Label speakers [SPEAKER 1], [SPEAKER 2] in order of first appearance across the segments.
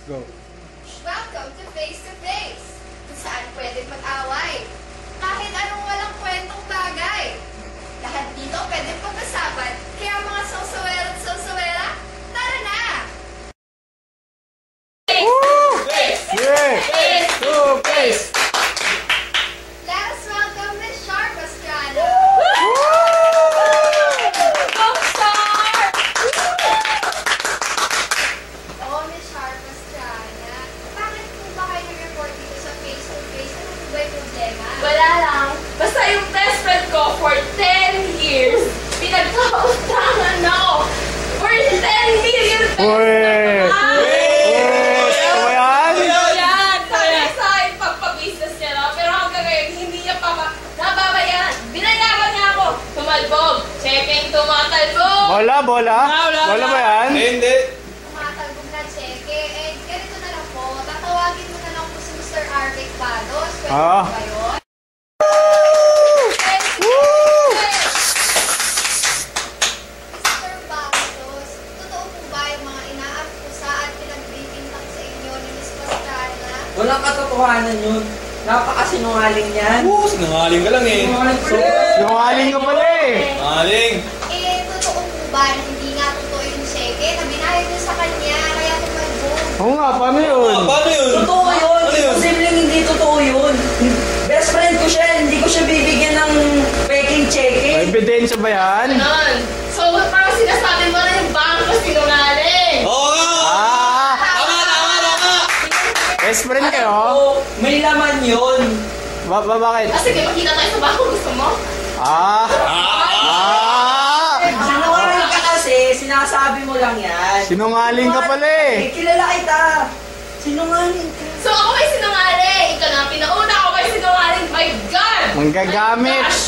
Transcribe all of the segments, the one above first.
[SPEAKER 1] Go.
[SPEAKER 2] Welcome to Face to Face, kung saan pwede mag-away. Kahit anong walang kwentong bagay. Lahat dito pwede pag-usapan, kaya mga sosawera at sosawera, tara na!
[SPEAKER 1] Face! Yeah! Face to face!
[SPEAKER 2] Let us welcome Miss Sharp Estrada. Oh, Miss Sharp Estrada. Bakit po ba kayo nag-report dito sa Face to Face? Ano po ba yung problema?
[SPEAKER 3] Wala lang. Basta yung best friend ko for 10 years, pinagkautangan ako for 10 million pesos.
[SPEAKER 1] Uy! Ano ba yan?
[SPEAKER 3] Yan! Sabi sa akin, pagpa-business niya na. Pero hanggang ngayon, hindi niya pa nababayan. Binayaran niya ako. Tumalbog. Checking tumatalbog.
[SPEAKER 1] Bola? Bola ba yan?
[SPEAKER 4] Hindi.
[SPEAKER 2] Tumatalbog na cheque. Eh, ganito na lang po. Tatawagin mo na lang po si Mr. Arvic Bados. Pwede
[SPEAKER 1] Ah.
[SPEAKER 2] po ba yun? Mr. Bados, totoo po ba yung mga inaakusa at pinagbibintang sa inyo ni Miss Pastrana?
[SPEAKER 5] Walang katotohanan yun. Napakasinungaling yan.
[SPEAKER 4] Oo, sinungaling ka lang eh.
[SPEAKER 5] Sinungaling pala yan.
[SPEAKER 1] Sinungaling ka pala eh.
[SPEAKER 4] Sinungaling.
[SPEAKER 2] Eh, totoo po ba na hindi nga totoo yung cheque na binayad niyo sa kanya kaya tumalbog?
[SPEAKER 1] Oo nga, paano yun?
[SPEAKER 4] Paano yun?
[SPEAKER 5] Totoo yun.
[SPEAKER 4] Ano yun?
[SPEAKER 5] Posibleng hindi totoo yun. Best friend ko siya. Hindi ko siya bibigyan ng peking
[SPEAKER 1] May
[SPEAKER 5] cheque.
[SPEAKER 1] ebidensya ba yan?
[SPEAKER 3] Ganon. So, parang sinasabi mo na yung bangko sinungaling.
[SPEAKER 4] Oo nga!
[SPEAKER 1] Ah!
[SPEAKER 4] Tama!
[SPEAKER 1] Best friend kayo?
[SPEAKER 5] Oo, may laman yun.
[SPEAKER 1] Bakit?
[SPEAKER 3] Ah, sige, makita tayo sa bangko. Gusto mo?
[SPEAKER 1] Ah! Ah!
[SPEAKER 5] Sinungaling ka kasi. Sinasabi mo lang yan.
[SPEAKER 1] Sinungaling ka pala eh.
[SPEAKER 5] Kilala kita. Sinungaling ka.
[SPEAKER 3] So, ako may sinungaling. Ikaw na pinauna, ako may sinungaling. My God!
[SPEAKER 1] Manggagamit.
[SPEAKER 3] My gosh!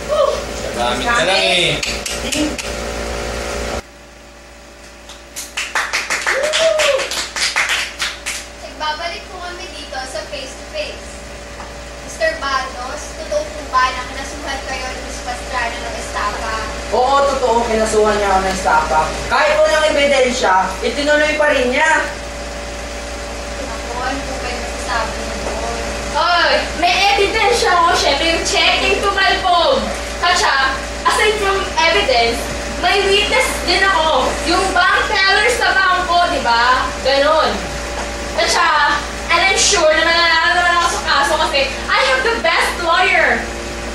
[SPEAKER 3] Whew!
[SPEAKER 4] Gamit ka lang eh.
[SPEAKER 2] Nagbabalik po kami dito sa Face to Face. Mr. Bados, totoo po ba na kinasuhan kayo ni Miss Pastrana ng estafa?
[SPEAKER 5] Oo, totoo. Kinasuhan niya ako ng estafa. Kahit walang ebidensya, itinuloy pa rin niya.
[SPEAKER 2] Ako, ano po ba yung masasabi niyo doon?
[SPEAKER 3] Oy, may ebidensya ako, syempre yung checking tumalbog. Katsa, aside from evidence, may witness din ako. Yung bank teller sa bangko, di ba? Ganon. Katsa, and I'm sure na nananalo naman ako sa kaso kasi I have the best lawyer.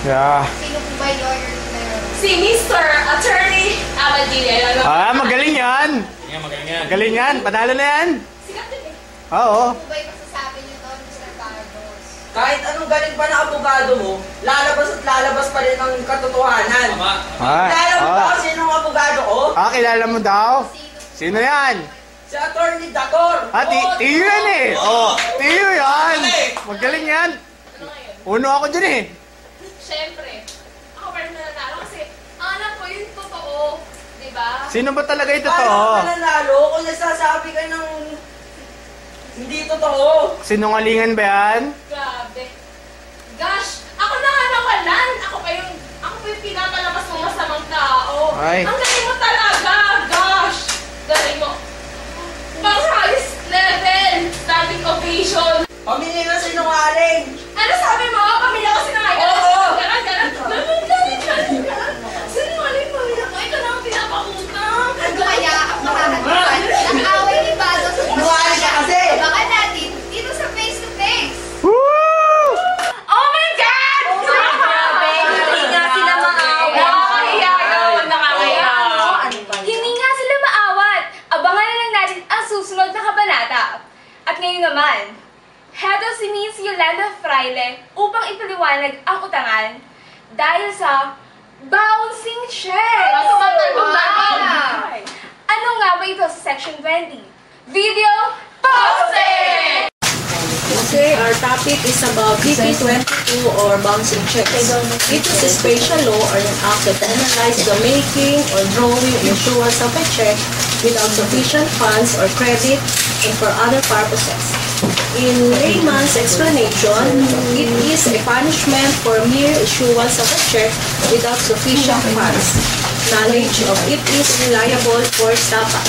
[SPEAKER 1] Yeah.
[SPEAKER 2] Sino po ba yung lawyer na yun?
[SPEAKER 3] Si Mr. Attorney Abadilla.
[SPEAKER 1] Ah, magaling yan.
[SPEAKER 4] Magaling yan.
[SPEAKER 1] Magaling yan. Panalo na yan.
[SPEAKER 3] Sikat din eh.
[SPEAKER 1] Oo.
[SPEAKER 2] Ano po ba yung masasabi niyo doon, Mr. Bados?
[SPEAKER 5] Kahit anong galing pa ng abogado mo, lalabas at lalabas pa rin ang katotohanan.
[SPEAKER 4] Tama.
[SPEAKER 5] Kilala mo ba kung sino ang abogado ko?
[SPEAKER 1] Ah, kilala mo daw? Sino yan?
[SPEAKER 5] Si Attorney Dator.
[SPEAKER 1] Ah, Tiyo yan eh. Oh, Tiyo yan. Magaling yan. Uno ako dyan eh.
[SPEAKER 3] Siyempre. Ako pa rin nananalo kasi ang alam ko yun totoo. Di ba?
[SPEAKER 1] Sino ba talaga ito to?
[SPEAKER 5] Paano ka nanalo kung nagsasabi ka ng hindi totoo?
[SPEAKER 1] Sinungalingan ba yan?
[SPEAKER 3] Grabe. Gosh, ako na nga nawalan. Ako pa yung pinapalabas ng masamang tao.
[SPEAKER 1] Ay.
[SPEAKER 3] Ang galing mo talaga. Gosh. Galing mo. Pang highest level. Standing ovation.
[SPEAKER 5] Pamili na sinungaling.
[SPEAKER 3] Ano sabi mo? Pamilya ko sinungaling.
[SPEAKER 5] Oo.
[SPEAKER 3] Ganon. Sinungaling pamilya ko. Ikaw na ang pinapakutang.
[SPEAKER 2] Ano kaya ang mahahatuan ng away ni Bados at
[SPEAKER 5] Sinungaling ka kasi.
[SPEAKER 2] Baka natin dito sa Face to Face.
[SPEAKER 1] Woo!
[SPEAKER 3] Oh my God!
[SPEAKER 6] Grabe, hindi nga sila maawat.
[SPEAKER 3] Nakakahiya yun. Nakakahiya.
[SPEAKER 6] Hindi nga sila maawat. Abangan na lang natin ang susunod na kabanata. At ngayon naman, heto si Miss Yolanda Fraile upang ipaliwanag ang utangan dahil sa bouncing check.
[SPEAKER 3] Tumatalbog.
[SPEAKER 6] Ano nga ba ito sa Section 20? Video posting!
[SPEAKER 7] Okay, our topic is about BP22 or bouncing checks. It is a special law or an act that analyzes the making or drawing issuance of a check without sufficient funds or credit and for other purposes. In layman's explanation, it is a punishment for mere issuance of a check without sufficient funds. Knowledge of it is reliable for SAPA.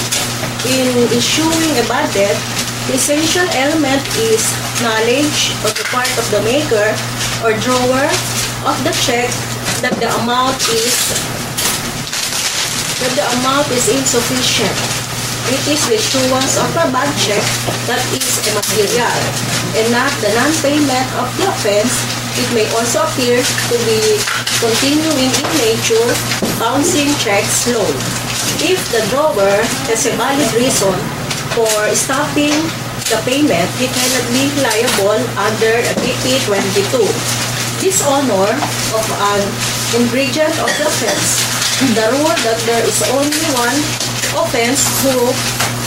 [SPEAKER 7] In issuing a bad debt, The essential element is knowledge on the part of the maker or drawer of the check that the amount is insufficient. It is the issuance of a bad check that is a material, and not the non-payment of the offense. It may also appear to be continuing in nature, bouncing checks loan. If the drawer has a valid reason for stopping the payment, he cannot be liable under BP 22. Dishonor of an ingredient of the offense. The rule that there is only one offense who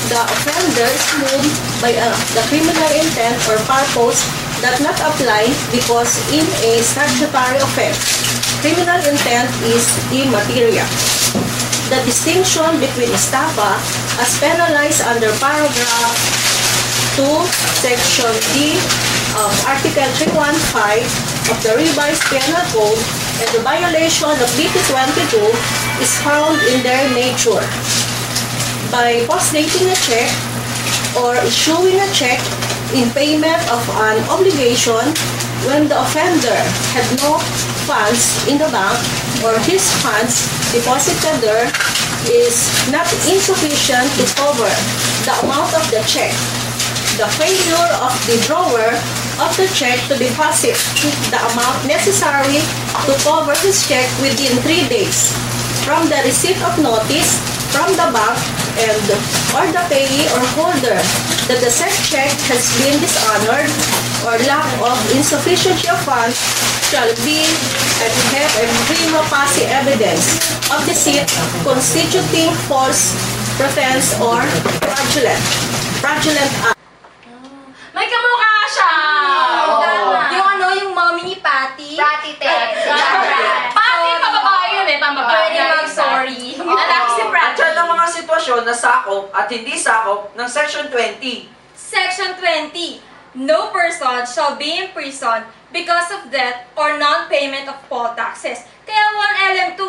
[SPEAKER 7] the offender is moved by the criminal intent or purpose does not apply because in a statutory offense, criminal intent is immaterial. The distinction between estafa as penalized under paragraph 2, section D of Article 315 of the revised penal code and the violation of BP 22 is found in their nature. By postdating a check or issuing a check in payment of an obligation when the offender had no funds in the bank or his funds deposited there is not insufficient to cover the amount of the check. The failure of the drawer of the check to deposit the amount necessary to cover his check within 3 days from the receipt of notice from the bank and or the payee or holder that the said check has been dishonored or lack of insufficiency of funds shall be and have a prima facie evidence of deceit constituting false pretense or fraudulent act.
[SPEAKER 3] May kamukha siya!
[SPEAKER 6] Yung mommy ni Patty.
[SPEAKER 2] Prati Ted.
[SPEAKER 3] Pati, pababae yun eh, pambabae.
[SPEAKER 6] Pwede mag-sorry.
[SPEAKER 3] Lalaki si
[SPEAKER 5] At
[SPEAKER 3] Prati.
[SPEAKER 5] yan ang mga sitwasyon na sakop at hindi sakop ng Section 20.
[SPEAKER 6] Section 20. No person shall be imprisoned because of debt or non-payment of poll taxes. Kaya 1LM2,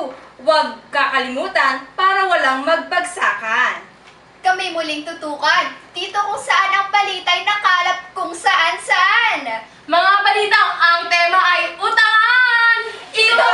[SPEAKER 6] huwag kakalimutan para walang magbagsakan.
[SPEAKER 2] Kami muling tutukan. Dito kung saan ang balita'y nakalap kung saan-saan.
[SPEAKER 3] Mga balitang ang tema ay utangan! Ito